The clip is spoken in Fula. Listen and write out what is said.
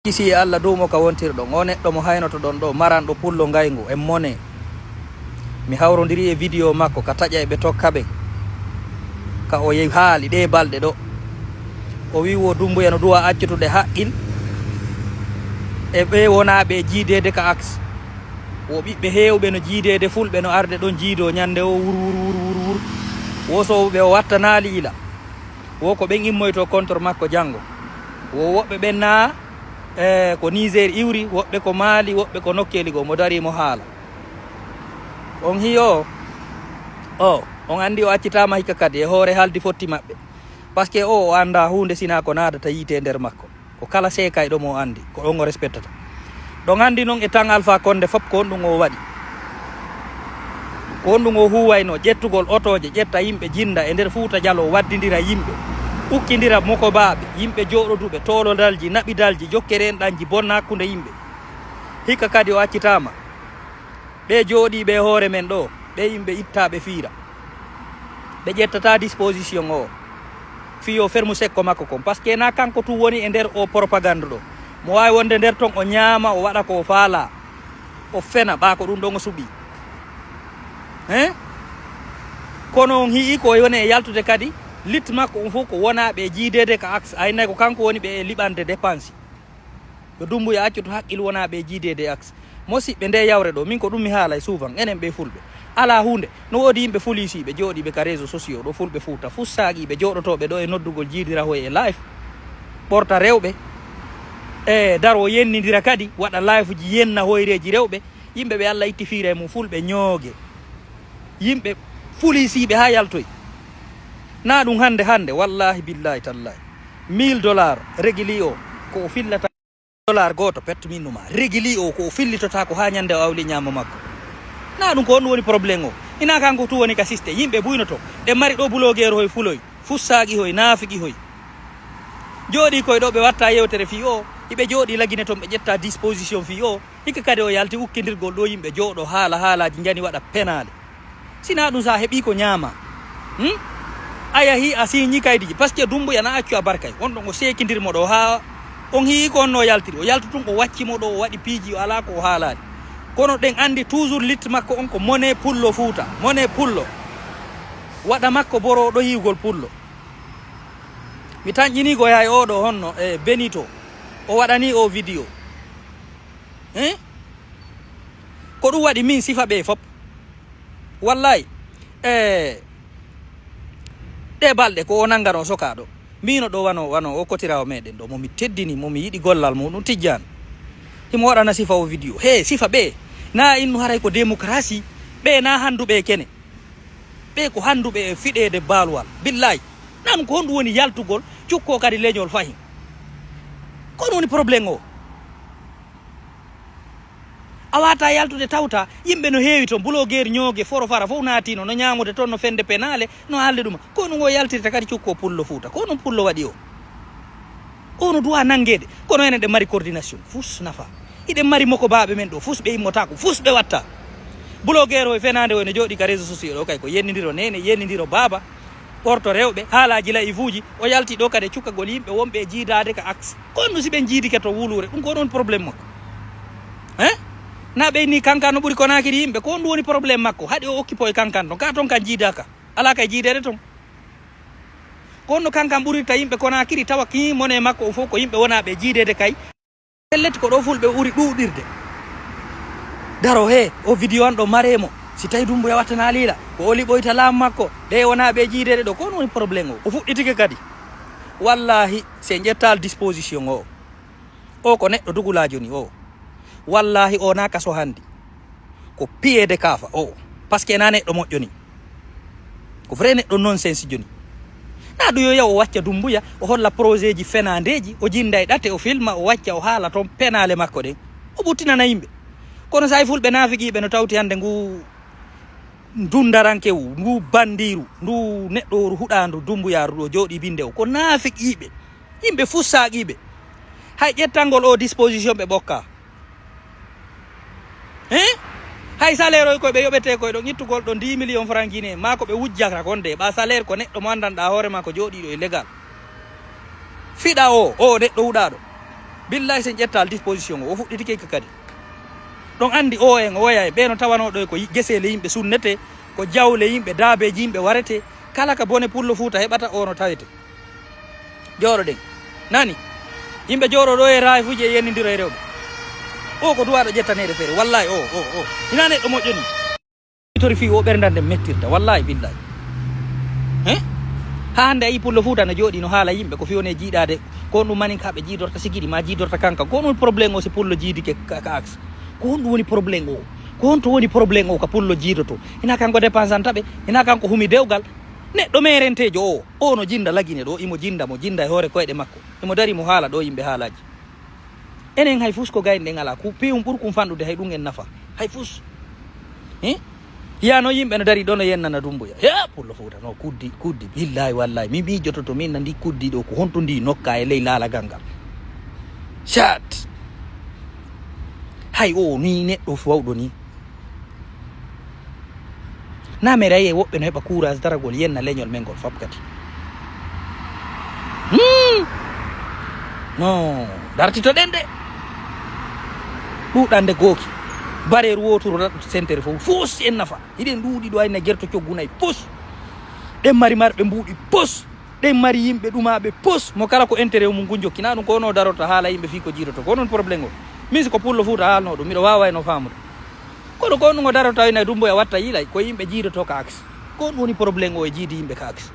isi Allah dow mo ka wontirɗon o neɗɗo mo haynoto ɗon ɗo maranɗo pullo ngaygu e mone mi hawrodiri e vidéo makko ka taƴa ɓe tokka ɓe ka o yehi haali ɗe balɗe ɗo o wi wo Doumbouya no duwa accutude haqqil e ɓe wonaɓe jiidede ka axe wo ɓiɓɓe hewɓe no jiidede fulɓe no arde ɗon jiido ñande o wur wo soɓe o watta naali ila wo ko ɓen immoyto contre makko janggo wo woɓɓe ɓen na ko Niger iwri woɓɓe ko Mali woɓɓe ko nokkeli go mo darimo haala on hiyo on andi o accitama hikka kadi e hoore haldi fotti maɓɓe par ce que o anda hunde sina ko nadata yiite nder makko ko kala seekay ɗo mo andi ko ɗon o respectata ɗon andi noon e tan Alpha Condé fop ko honɗum o waɗi ko honɗum o huwayno ƴettugol otoje ƴetta yimɓe jinda e nder Fouta Dialo waddidira yimɓe ukkidira mokobaɓe yimɓe joɗoduɓe tolodalji naɓidalji jokkerenɗanji bonna hakkude yimɓe hikka kadi o accitama ɓe jooɗiɓe hoore men ɗo ɓe yimɓe ittaɓe fiira ɓe ƴettata disposition o fiyo fermu sekko makko kon par ce que na kanko tu woni e nder o propagande ɗo mo wawi wonde nder ton o ñaama o waɗa ko faala o fena ɓa ko ɗum ɗon o suuɓi kono on hii ko woni e yaltude kadi lit makko on fof ko wonaɓe jiidede ka axe aynay ko kanko woni ɓe e liɓande dépense yo Doumbouya accuto haqqil wonaɓe jiidede axe mosiɓɓe nde yawre ɗo min ko ɗum mi haalay souvent enen ɓe fulɓe ala hunde no woodi yimɓe fulisiɓe jooɗiɓe ka réseau sociaux ɗo fulɓe Fouta fussaqiɓe jooɗotoɓe ɗo e noddugol jiidirahoye e live ɓorta rewɓe e daro yennidira kadi waɗa live ji yenna hoyreji rewɓe yimɓe ɓe Allah itti fiira e mum fulɓe ñoogue yimɓe fulisiɓe ha yaltoy na ɗum hande wallahi billahi tallahi $1000 régli o ko o fillata dollar goto petminuma régli o ko o fillitota ko ha ñande o awli ñama makko na ɗum ko on woni probléme o ina kanko tu woni ka systé yimɓe buynoto ɗe mari ɗo blogueur hoy fuloy fussaki hoy naafiki hoy jooɗi koye ɗo ɓe watta yewtere fi o hiɓe jooɗi lagine toon ɓe ƴetta disposition fi o hikka kadi o yalti ukkidirgol ɗo yimɓe jooɗo haalaji jani waɗa penale sina ɗum sa heeɓi ko ñaama a yahi a signi kaydiji par ce que Doumbouya na accu a barkay on ɗon o sekidirmo ɗo ha on hii ko onno yaltiri o yaltu tun o waccimo ɗo o waɗi piiji o ala ko o haalani kono ɗen andi toujours lit makko on ko mone pullo Fouta mone pullo waɗa makko boro ɗo yiwgol pullo mi tañƴinigo hay oɗo honno e Benito o waɗani o vidéo ko ɗum waɗi min sifa ɓe fop wallahi ɗe balɗe ko o nangano sokaɗo mbino ɗo wano o kotirawo meɗen ɗo momi teddini momi yiɗi gollal muɗum tijjani himo waɗana sifa o vidéo he sifa ɓe na innu haray ko démocratie ɓe na handuɓe kene ɓe ko handuɓe e fiɗede baaluwal billahi nan ko honɗum woni yaltugol cukko kadi leñol fayin ko ɗum woni probléme o a wata yaltude tawta yimɓe no heewi toon blogueur ñoogue foro fara fof naatino no ñamude toon no fende penale no haalde ɗuma ko ɗum o yaltirta kadi cukko pullo Fouta ko ɗum pullo waɗi o no duwa nanguede kono enen ɗe mari coordination fus nafa iɗen mari mokobaɓe men ɗo fus ɓe immotako fus ɓe watta blogueur o e fenade o ne jooɗi ka réseau sociaux ɗo kay ko yennidiro nene yennidiro baba ɓorto rewɓe haalaji live uji o yalti ɗo kadi cukkagol yimɓe wonɓe jiidade ka axe kono ɗum si ɓen jiidike to wulure ɗum ko ɗon probléme makko na ɓeyni kankan no ɓuuri Conakry yimɓe ko ɗum woni probléme makko haɗi o occupé e kankan ton ka toon kan jiidaka ala kay jiidede toon ko no kankan ɓurirta yimɓe Conakry tawa ki mone makko o fof ko yimɓe wonaɓe jiidede kay pelleti ko ɗo fulɓe ɓuuri ɗuɗirde daro he o vidéo an ɗo maremo si tawi Doumbouya wattana liila ko o liɓoyta laamu makko ɗe wonaɓe jiidede ɗo ko ɗum woni probléme o fuɗɗitike kadi wallahi se ƴettal disposition o ko neɗɗo dugulajo ni o wallahi o na kaso handi ko piyede kaafa o par ce que na neɗɗo moƴƴo ni ko vrai neɗɗo nonsense joni na ɗum yo yaw o wacca Doumbouya o holla projet ji fenandeji o jinda e ɗate o filma o wacca o haala toon penale makko ɗen o ɓuttinana yimɓe kono sa fulɓe naafiqiɓe no tawti hande ngu dundarankewu ngu bandiru ndu neɗɗo huɗandu Doumbouyaru ɗo jooɗi binde o ko naafiqiɓe yimɓe fussaqiɓe hay ƴettangol o disposition ɓe ɓokka hay salaire o koye ɓe yoɓete koye ɗon ittugol ɗo 10 millions francs guiné ma ko ɓe wujjata konde ɓa salaire ko neɗɗo mo andanɗa hoore ma ko jooɗiɗo e légal fiɗa o neɗɗo huɗaɗo billahi sen ƴettal disposition o fuɗɗitike kadi ɗon andi o en oya e ɓeeno tawanoɗo ko gesele yimɓe sunnete ko jawle yimɓe daabeji yimɓe warete kala ka bone pullo Fuuta heɓata ono tawete jooɗoɗen nani yimɓe jooɗo ɗo e raay fuji e yennidiro e rewɓe o ko duwaɗo ƴettanede feere wallahi o ina neɗɗo moƴƴoni tori fi o ɓerdande mettirta wallahi billahi ha hande a yi pullo Fuuta no jooɗi no haala yimɓe ko fiyone jiiɗade ko ɗum manin kaɓe jiidorta sigiɗi ma jiidorta kanka ko ɗum probléme o si pullo jiidike ka axe ko honɗum woni probléme o ko honto woni probléme o ka pullo jiidoto ina kanko dépensanta ɓe ina kanko humi dewgal neɗɗo merentejo o no jinda lagine ɗo imo jinda e hoore koyɗe makko imo dari mo haala ɗo yimɓe haalaji enen hay fus ko gayno ala ku piwum ɓurkum fanɗude hay ɗum en nafa hay fus yano yimɓe no dari ɗo no yennana Dumbuya pullo Fuuta no kuddi billahi wallahi mi miijoto to min nandi kuddi ɗo ko honto ndi nokka e ley laalagal ngal chat hay o ni neɗɗo wawɗo ni na mi rayi woɓɓe no heɓa courage daragol yenna leñol men ngol fab kadi non dartitoɗen de ɗuɗande gooki bareeru wotoro raɗɗo sentere fof fus en nafa hiɗen ɗuuɗi ɗo ayna guerto coggunayi pus ɗen mari marɓe mbuuɗi pus ɗen mari yimɓe ɗumaɓe pus mo kala ko intérêt mum gon jokkina ɗum ko ono darota haala yimɓe fi ko jiidoto ko noon probléme o min siko pullo Fuuta haalno ɗum miɗo wawayno famude kono ko ɗum o darota ina Dumbuya watta yilay ko yimɓe jiidoto ka axe ko ɗum woni probléme o e jiidi yimɓe ka axe